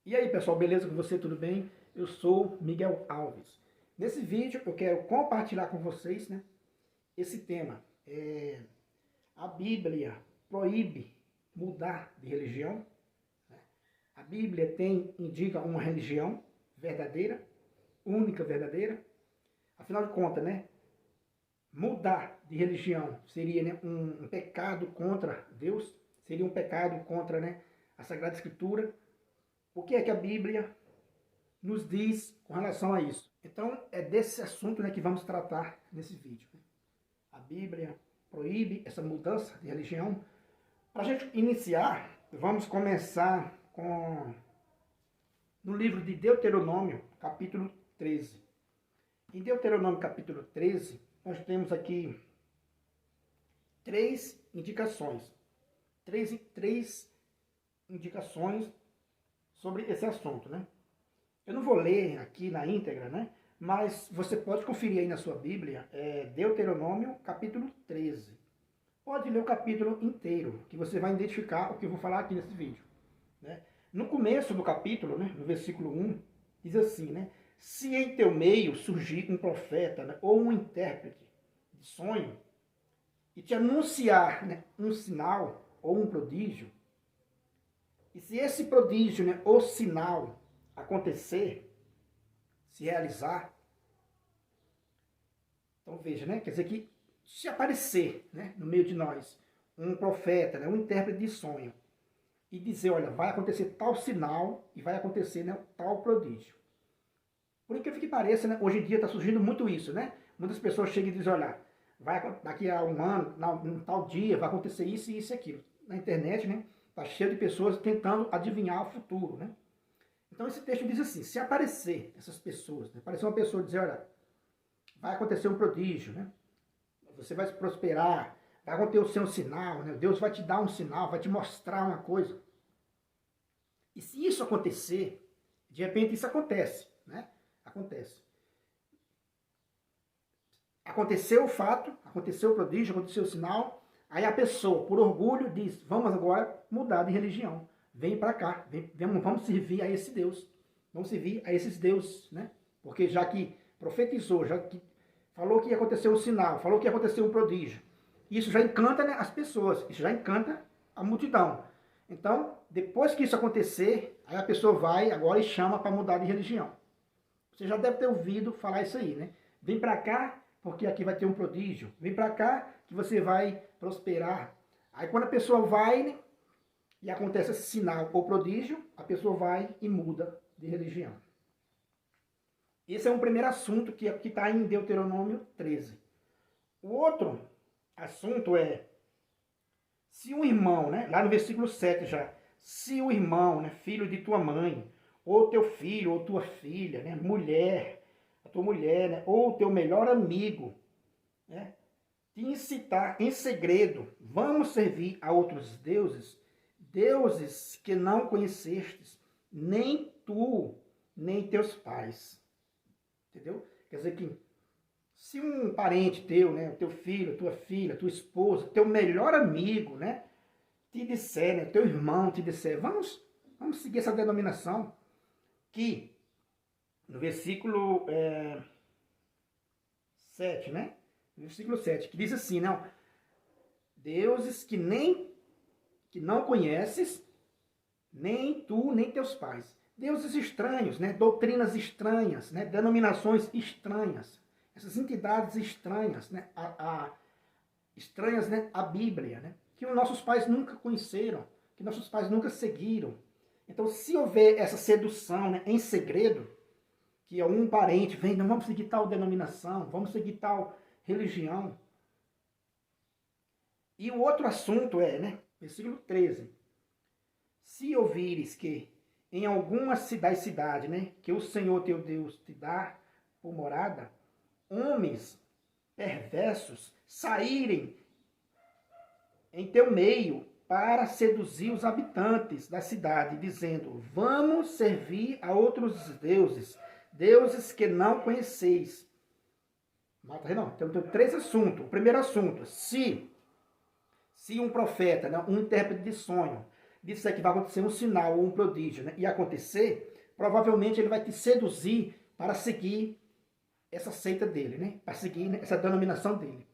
E aí pessoal, beleza com você? Tudo bem? Eu sou Miguel Alves. Nesse vídeo eu quero compartilhar com vocês, esse tema. A Bíblia proíbe mudar de religião. A Bíblia indica uma religião verdadeira, única, verdadeira. Afinal de contas, mudar de religião seria um pecado contra Deus, seria um pecado contra a Sagrada Escritura. O que é que a Bíblia nos diz com relação a isso? Então, é desse assunto que vamos tratar nesse vídeo. A Bíblia proíbe essa mudança de religião. Para a gente iniciar, vamos começar no livro de Deuteronômio, capítulo 13. Em Deuteronômio, capítulo 13, nós temos aqui três indicações. Três indicações sobre esse assunto, Eu não vou ler aqui na íntegra, mas você pode conferir aí na sua Bíblia, Deuteronômio, capítulo 13. Pode ler o capítulo inteiro, que você vai identificar o que eu vou falar aqui nesse vídeo. No começo do capítulo, no versículo 1, diz assim, se em teu meio surgir um profeta, ou um intérprete de sonho, e te anunciar um sinal ou um prodígio, e se esse prodígio, ou sinal, acontecer, se realizar, então veja, quer dizer que se aparecer, no meio de nós, um profeta, um intérprete de sonho, e dizer, olha, vai acontecer tal sinal e vai acontecer tal prodígio. Por incrível que pareça, hoje em dia está surgindo muito isso, Muitas pessoas chegam e dizem, olha, daqui a um ano, num tal dia, vai acontecer isso e isso e aquilo. Na internet, está cheio de pessoas tentando adivinhar o futuro, Então esse texto diz assim, se aparecer essas pessoas, aparecer uma pessoa e dizer, olha, vai acontecer um prodígio, Você vai se prosperar, vai acontecer um sinal, Deus vai te dar um sinal, vai te mostrar uma coisa. E se isso acontecer, de repente isso acontece, Acontece. Aconteceu o fato, aconteceu o prodígio, aconteceu o sinal, aí a pessoa, por orgulho, diz, vamos agora mudar de religião. Vem para cá, vamos servir a esse Deus. Vamos servir a esses deuses, Porque já que profetizou, já que falou que ia acontecer um sinal, falou que ia acontecer um prodígio, isso já encanta as pessoas, isso já encanta a multidão. Então, depois que isso acontecer, aí a pessoa vai agora e chama para mudar de religião. Você já deve ter ouvido falar isso aí, Vem para cá, porque aqui vai ter um prodígio. Vem para cá que você vai prosperar. Aí quando a pessoa vai, e acontece esse sinal ou prodígio, a pessoa vai e muda de religião. Esse é um primeiro assunto que está em Deuteronômio 13. O outro assunto é, se um irmão, lá no versículo 7 já, se o irmão, filho de tua mãe, ou teu filho, ou tua filha, mulher, a tua mulher, ou o teu melhor amigo, te incitar em segredo, vamos servir a outros deuses, deuses que não conhecestes, nem tu, nem teus pais. Entendeu? Quer dizer que se um parente teu, teu filho, tua filha, tua esposa, teu melhor amigo, te disser, teu irmão te disser, vamos seguir essa denominação, que no versículo 7, versículo 7, que diz assim, deuses que não conheces, nem tu, nem teus pais. Deuses estranhos, doutrinas estranhas, denominações estranhas, essas entidades estranhas, estranhas à Bíblia, que os nossos pais nunca conheceram, que nossos pais nunca seguiram. Então, se houver essa sedução em segredo, que algum parente vem, não vamos seguir tal denominação, vamos seguir tal religião. E o outro assunto é, versículo 13, se ouvires que em alguma cidade, que o Senhor teu Deus te dá por morada, homens perversos saírem em teu meio para seduzir os habitantes da cidade, dizendo, vamos servir a outros deuses, deuses que não conheceis. Então, tem três assuntos. O primeiro assunto, se um profeta, um intérprete de sonho, disser que vai acontecer um sinal ou um prodígio, né, e acontecer, provavelmente ele vai te seduzir para seguir essa seita dele, né, para seguir, né, essa denominação dele.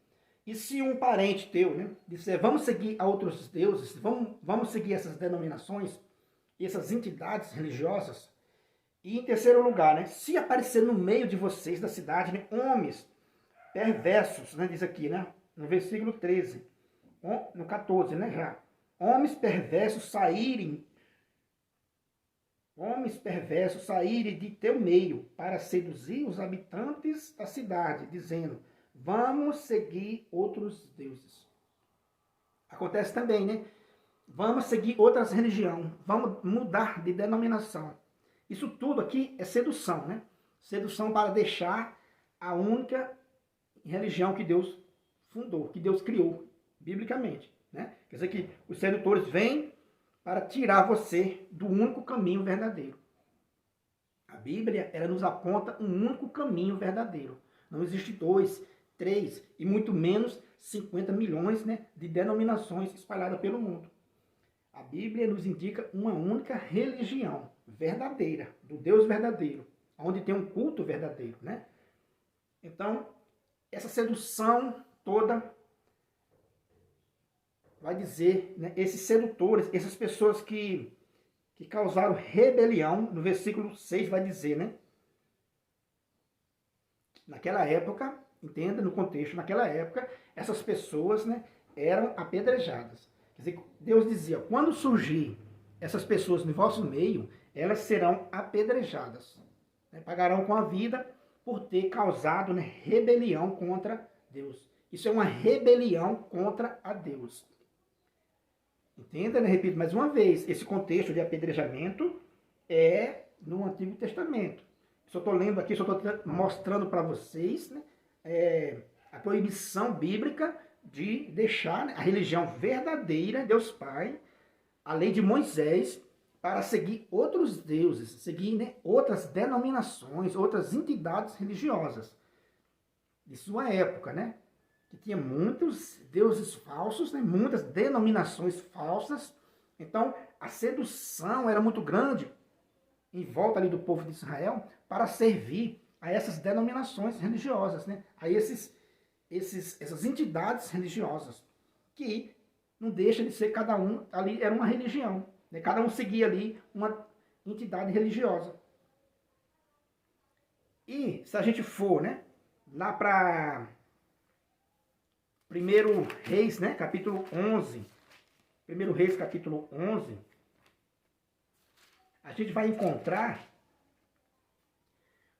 E se um parente teu, né, disser, vamos seguir a outros deuses, vamos seguir essas denominações, essas entidades religiosas, e em terceiro lugar, né, se aparecer no meio de vocês, da cidade, né, homens perversos, né, diz aqui, né, no versículo 13, no 14, né, já. Homens perversos saírem de teu meio para seduzir os habitantes da cidade, dizendo, vamos seguir outros deuses. Acontece também, né? Vamos seguir outras religiões, vamos mudar de denominação. Isso tudo aqui é sedução, né? Sedução para deixar a única religião que Deus fundou, que Deus criou, biblicamente, né? Quer dizer que os sedutores vêm para tirar você do único caminho verdadeiro. A Bíblia, ela nos aponta um único caminho verdadeiro. Não existe 2, 3 e muito menos 50 milhões, né, de denominações espalhadas pelo mundo. A Bíblia nos indica uma única religião verdadeira, do Deus verdadeiro, onde tem um culto verdadeiro, né? Então, essa sedução toda vai dizer, né, esses sedutores, essas pessoas que causaram rebelião, no versículo 6 vai dizer, né? Naquela época, entenda no contexto, naquela época, essas pessoas, né, eram apedrejadas. Quer dizer, Deus dizia, quando surgir essas pessoas no vosso meio, elas serão apedrejadas, né, pagarão com a vida por ter causado, né, rebelião contra Deus. Isso é uma rebelião contra a Deus. Entenda, né? Repito mais uma vez, esse contexto de apedrejamento é no Antigo Testamento. Só estou lendo aqui, só estou mostrando para vocês, né, a proibição bíblica de deixar, né, a religião verdadeira, Deus Pai, a lei de Moisés, para seguir outros deuses, seguir, né, outras denominações, outras entidades religiosas de sua época, né? Que tinha muitos deuses falsos, né, muitas denominações falsas. Então, a sedução era muito grande em volta ali do povo de Israel para servir a essas denominações religiosas, né, a essas entidades religiosas, que não deixa de ser cada um, ali era uma religião, né, cada um seguia ali uma entidade religiosa. E se a gente for, né, lá para 1 Reis, né, capítulo 11, 1 Reis, capítulo 11, a gente vai encontrar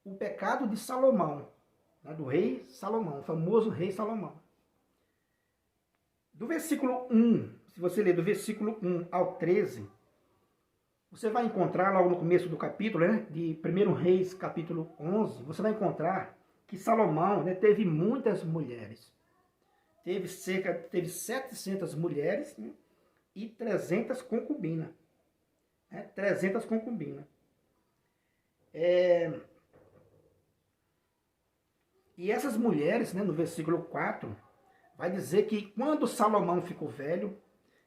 o pecado de Salomão, né, do rei Salomão, o famoso rei Salomão. Do versículo 1, se você ler do versículo 1 ao 13, você vai encontrar logo no começo do capítulo, né, de 1 Reis, capítulo 11, você vai encontrar que Salomão, né, teve muitas mulheres. Teve 700 mulheres, né, e 300 concubinas. Né, 300 concubinas. E essas mulheres, né, no versículo 4, vai dizer que quando Salomão ficou velho,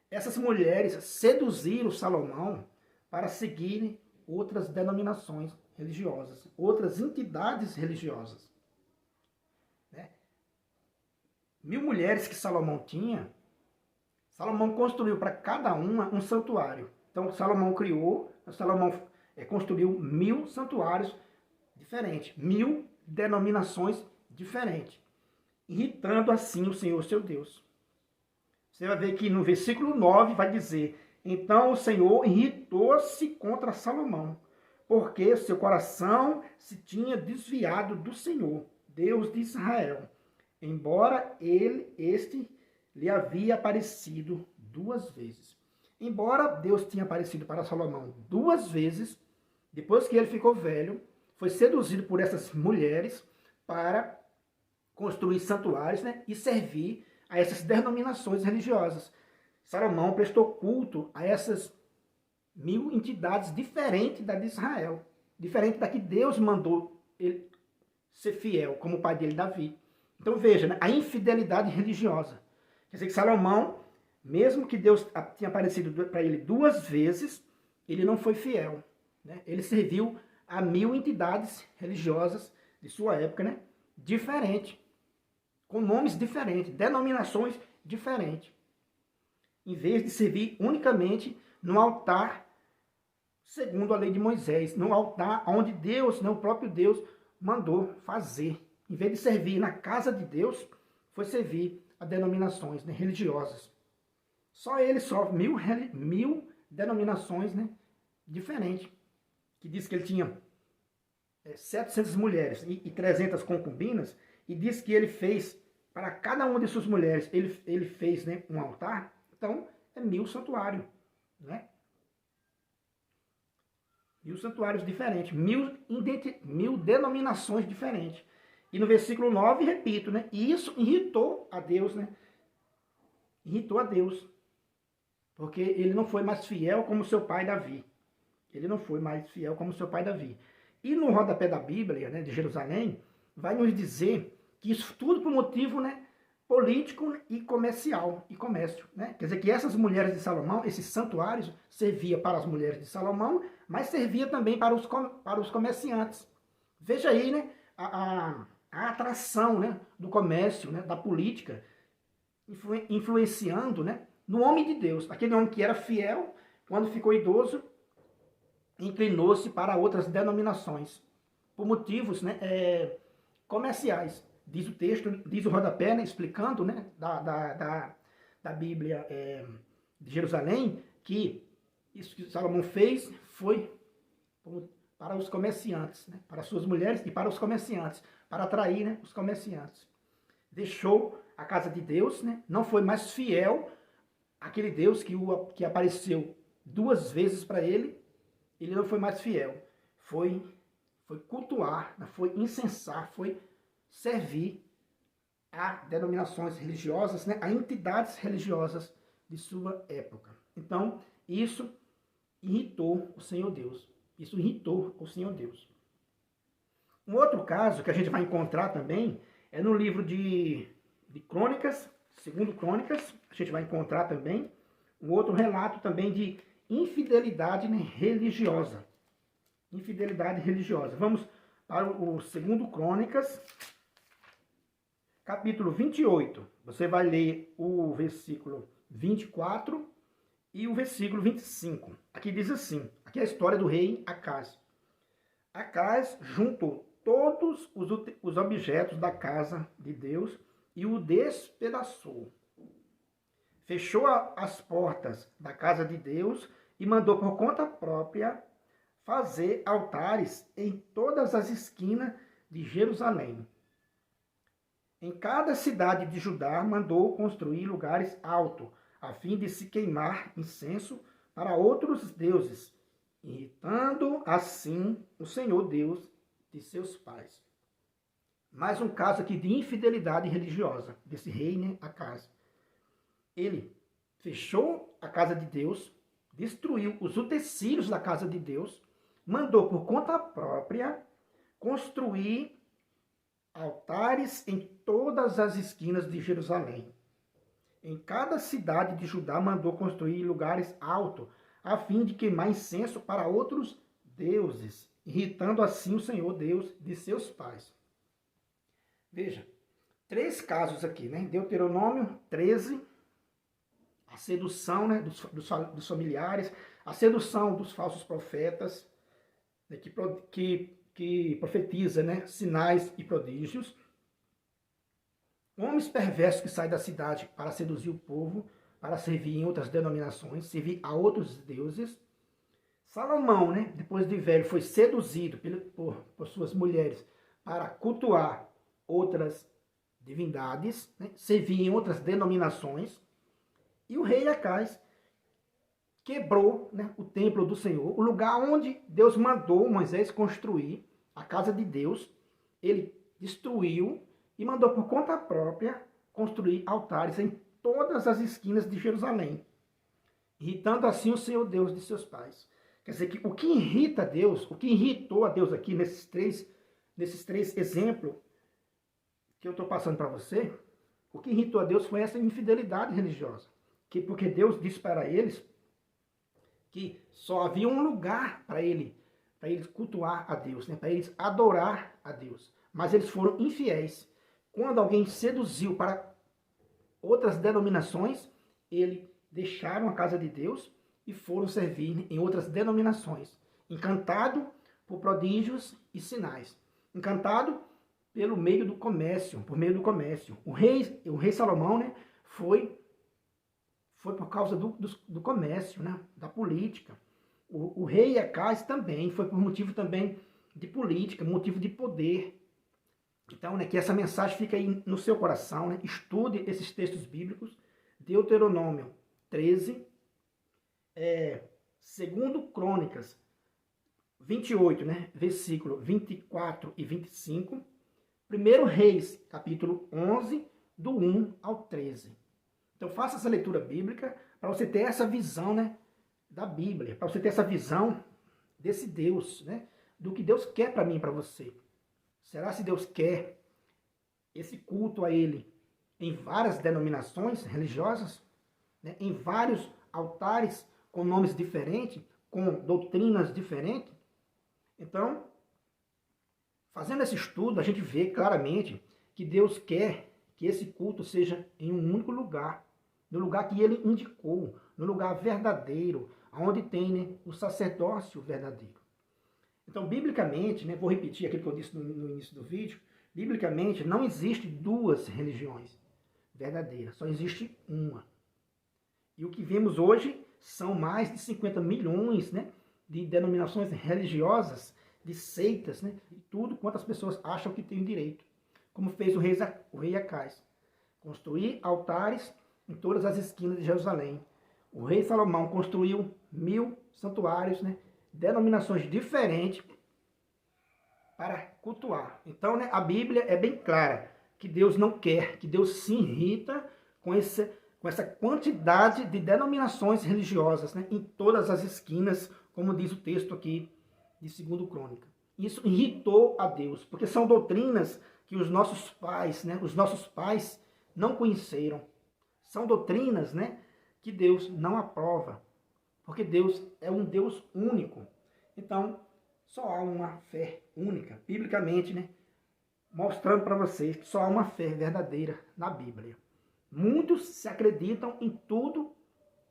essas mulheres seduziram Salomão para seguirem outras denominações religiosas, outras entidades religiosas. 1000 mulheres que Salomão tinha, Salomão construiu para cada uma um santuário. Então Salomão construiu 1000 santuários diferentes, 1000 denominações diferentes, irritando assim o Senhor seu Deus. Você vai ver que no versículo 9 vai dizer, então o Senhor irritou-se contra Salomão, porque seu coração se tinha desviado do Senhor, Deus de Israel, embora este lhe havia aparecido 2 vezes. Embora Deus tinha aparecido para Salomão 2 vezes, depois que ele ficou velho, foi seduzido por essas mulheres para construir santuários, né, e servir a essas denominações religiosas. Salomão prestou culto a essas 1000 entidades diferentes da de Israel, diferente da que Deus mandou ele ser fiel, como o pai dele, Davi. Então veja, né, a infidelidade religiosa. Quer dizer que Salomão Mesmo que Deus tinha aparecido para ele 2 vezes, ele não foi fiel. Né? Ele serviu a 1000 entidades religiosas de sua época, né? Diferente, com nomes diferentes, denominações diferentes. Em vez de servir unicamente no altar, segundo a lei de Moisés, no altar onde Deus, né, o próprio Deus, mandou fazer. Em vez de servir na casa de Deus, foi servir a denominações, né, religiosas. Só ele só 1000 denominações, né, diferentes. Que diz que ele tinha 700 mulheres e 300 concubinas, e diz que ele fez, para cada uma de suas mulheres, ele fez, né, um altar. Então, é 1000 santuários, né? 1000 santuários diferentes, 1000 denominações diferentes. E no versículo 9, repito, né? E isso irritou a Deus, né? Irritou a Deus. Porque ele não foi mais fiel como seu pai Davi. Ele não foi mais fiel como seu pai Davi. E no rodapé da Bíblia, né, de Jerusalém, vai nos dizer que isso tudo por motivo, né, político e comercial, e comércio. Né? Quer dizer que essas mulheres de Salomão, esses santuários, servia para as mulheres de Salomão, mas servia também para os comerciantes. Veja aí, né, a atração, né, do comércio, né, da política, influenciando, né, no homem de Deus. Aquele homem que era fiel, quando ficou idoso, inclinou-se para outras denominações, por motivos, né, comerciais. Diz o texto, diz o rodapé, né, explicando, né, da Bíblia de Jerusalém, que isso que Salomão fez foi para os comerciantes, né, para suas mulheres e para os comerciantes, para atrair, né, os comerciantes. Deixou a casa de Deus, né, não foi mais fiel àquele Deus que apareceu 2 vezes para ele. Ele não foi mais fiel. Foi cultuar, foi incensar, foi servir a denominações religiosas, né, a entidades religiosas de sua época. Então, isso irritou o Senhor Deus. Isso irritou o Senhor Deus. Um outro caso que a gente vai encontrar também é no livro de Crônicas, segundo Crônicas, a gente vai encontrar também um outro relato também de infidelidade, né, religiosa. Infidelidade religiosa. Vamos para o segundo Crônicas, capítulo 28. Você vai ler o versículo 24 e o versículo 25. Aqui diz assim, aqui é a história do rei Acaz. Acaz juntou todos os objetos da casa de Deus e o despedaçou. Fechou as portas da casa de Deus e mandou por conta própria fazer altares em todas as esquinas de Jerusalém. Em cada cidade de Judá mandou construir lugares altos, a fim de se queimar incenso para outros deuses, irritando assim o Senhor Deus de seus pais. Mais um caso aqui de infidelidade religiosa desse rei, né, Acaz. Ele fechou a casa de Deus, destruiu os utensílios da casa de Deus, mandou por conta própria construir altares em todas as esquinas de Jerusalém. Em cada cidade de Judá mandou construir lugares altos, a fim de queimar incenso para outros deuses, irritando assim o Senhor Deus de seus pais. Veja, 3 casos aqui, né? Deuteronômio 13, a sedução, né, dos familiares, a sedução dos falsos profetas, né, que profetiza, né, sinais e prodígios. Homens perversos que saem da cidade para seduzir o povo, para servir em outras denominações, servir a outros deuses. Salomão, né, depois de velho, foi seduzido por suas mulheres para cultuar outras divindades, né, servir em outras denominações. E o rei Acaz quebrou, né, o templo do Senhor, o lugar onde Deus mandou Moisés construir, a casa de Deus. Ele destruiu e mandou por conta própria construir altares em todas as esquinas de Jerusalém, irritando assim o Senhor Deus de seus pais. Quer dizer que o que irrita Deus, o que irritou a Deus aqui nesses três exemplos que eu estou passando para você, o que irritou a Deus foi essa infidelidade religiosa. porque Deus disse para eles que só havia um lugar para eles cultuar a Deus, né? Para eles adorar a Deus. Mas eles foram infiéis. Quando alguém seduziu para outras denominações, eles deixaram a casa de Deus e foram servir em outras denominações. Encantado por prodígios e sinais. Encantado pelo meio do comércio, por meio do comércio. O rei Salomão, né, foi por causa do comércio, né, da política. O rei Acais também foi por motivo também de política, motivo de poder. Então, né, que essa mensagem fique aí no seu coração, né? Estude esses textos bíblicos. Deuteronômio 13, 2 Crônicas 28, né, versículo 24 e 25. 1 Reis, capítulo 11, do 1 ao 13. Então, faça essa leitura bíblica para você ter essa visão, né, da Bíblia, para você ter essa visão desse Deus, né, do que Deus quer para mim e para você. Será se Deus quer esse culto a Ele em várias denominações religiosas, né, em vários altares com nomes diferentes, com doutrinas diferentes? Então, fazendo esse estudo, a gente vê claramente que Deus quer que esse culto seja em um único lugar, no lugar que Ele indicou, no lugar verdadeiro, onde tem, né, o sacerdócio verdadeiro. Então, biblicamente, né, vou repetir aquilo que eu disse no início do vídeo, biblicamente não existe duas religiões verdadeiras, só existe uma. E o que vemos hoje são mais de 50 milhões, né, de denominações religiosas, de seitas, né, e tudo quanto as pessoas acham que tem direito. Como fez o rei Acais. Construir altares em todas as esquinas de Jerusalém. O rei Salomão construiu 1000 santuários, né, denominações diferentes para cultuar. Então, né, a Bíblia é bem clara que Deus não quer, que Deus se irrita com essa quantidade de denominações religiosas, né, em todas as esquinas, como diz o texto aqui de 2 Crônica. Isso irritou a Deus, porque são doutrinas que os nossos pais não conheceram. São doutrinas, né, que Deus não aprova, porque Deus é um Deus único. Então, só há uma fé única, biblicamente, né, mostrando para vocês que só há uma fé verdadeira na Bíblia. Muitos se acreditam em tudo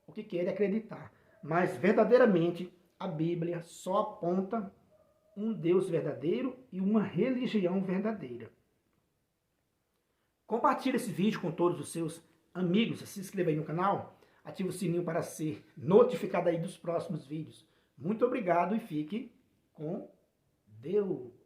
o que querem acreditar, mas verdadeiramente a Bíblia só aponta um Deus verdadeiro e uma religião verdadeira. Compartilhe esse vídeo com todos os seus amigos, se inscreva aí no canal, ative o sininho para ser notificado aí dos próximos vídeos. Muito obrigado e fique com Deus.